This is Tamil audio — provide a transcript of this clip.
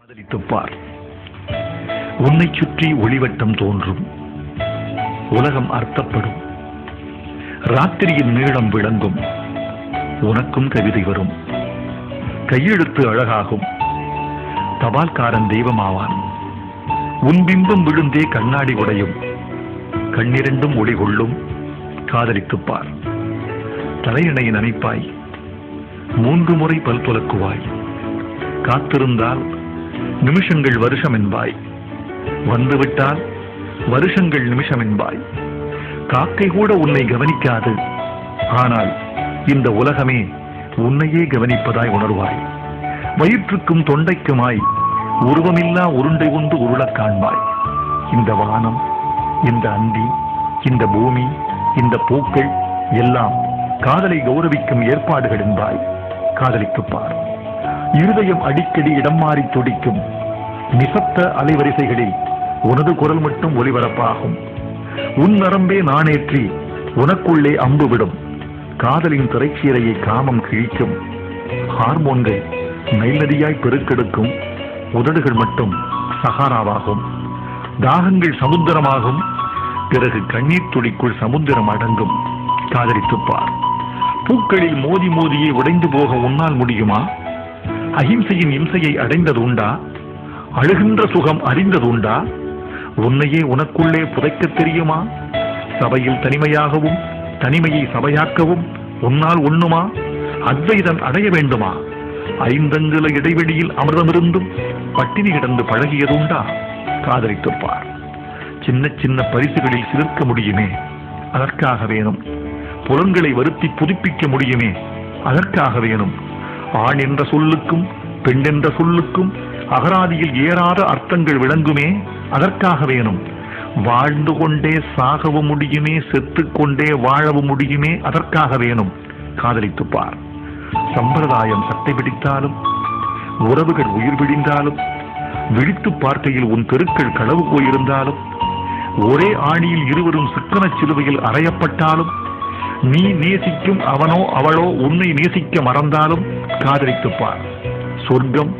காதலித்துப் பார். உன்னைச் சுற்றி ஒளிவட்டம் தோன்றும், உலகம் அர்த்தப்படும், ராத்திரியின் நீளம் விளங்கும், உனக்கும் கவிதை வரும், கையெழுத்து அழகாகும், தபால்காரன் தெய்வமாவான், உன் பிம்பம் விழுந்தே கண்ணாடி உடையும், கண்ணிரண்டும் ஒளி கொள்ளும். காதலித்துப் பார். தலையணை நனைப்பாய், 3 முறை பல் துலக்குவாய், காத்திருந்தால் நிமிஷங்கள் வருஷம் என்பாய், வந்துவிட்டால் வருஷங்கள் நிமிஷம் என்பாய். காக்கை கூட உன்னை கவனிக்காது, ஆனால் இந்த உலகமே உன்னையே கவனிப்பதாய் உணர்வாய். வயிற்றுக்கும் தொண்டைக்குமாய் உருவமில்லா உருண்டை கொண்டு உருளக் காண்பாய். இந்த வானம், இந்த அந்தி, இந்த பூமி, இந்த பூக்கள் எல்லாம் காதலை கௌரவிக்கும் ஏற்பாடுகள் என்பாய். காதலித்துப் பார். இருதயம் அடிக்கடி இடம் மாறி துடிக்கும், நிசப்த அலைவரிசைகளில் உனது குரல் மட்டும் ஒலிபரப்பாகும். உன் நரம்பே நானேற்றி உனக்குள்ளே அம்பு விடும், காதலின் திரைச்சீரையை காமம் கிழிக்கும். ஹார்மோன்கள் நைநதியாய் பெருக்கெடுக்கும், உதடுகள் மட்டும் சகாராவாகும். தாகங்கள் சமுத்திரமாகும், பிறகு கண்ணீர் துளிக்குள் சமுத்திரம் அடங்கும். காதலித்துப் பார். பூக்களில் மோதி மோதியே உடைந்து போக உன்னால் முடியுமா? அஹிம்சையின் இம்சையை அடைந்தது உண்டா? அழுகின்ற சுகம் அறிந்தது உண்டா? உன்னையே உனக்குள்ளே புதைக்க தெரியுமா? சபையில் தனிமையாகவும் தனிமையை சபையாக்கவும் உன்னால் உண்ணுமா? அத்வைதன் அடைய வேண்டுமா? 5 அங்குல இடைவெளியில் அமிர்தமிருந்தும் பட்டினி கிடந்து பழகியதுண்டா? காதலித்துப் பார். சின்ன சின்ன பரிசுகளில் சிலிர்க்க முடியுமே, அதற்காக வேணும். புலன்களை வருத்தி புதுப்பிக்க முடியுமே, அதற்காக வேணும். ஆண் என்ற சொல்லுக்கும் பெண் என்ற சொல்லுக்கும் அகராதியில் ஏறாத அர்த்தங்கள் விளங்குமே, அதற்காக வேணும். வாழ்ந்து கொண்டே சாகவும் முடியுமே, செத்துக்கொண்டே வாழவும் முடியுமே, அதற்காக வேணும். காதலித்துப் பார். சம்பிரதாயம் சட்டை பிடித்தாலும், உறவுகள் உயிர் விழிந்தாலும், விழித்து பார்க்கையில் உன் தெருக்கள் களவு போயிருந்தாலும், ஒரே ஆணியில் இருவரும் சிக்கன சிலுவையில் அறையப்பட்டாலும், நீ நேசிக்கும் அவனோ அவளோ உன்னை நேசிக்க மறந்தாலும், காதலித்துப் பார். சொர்க்கம்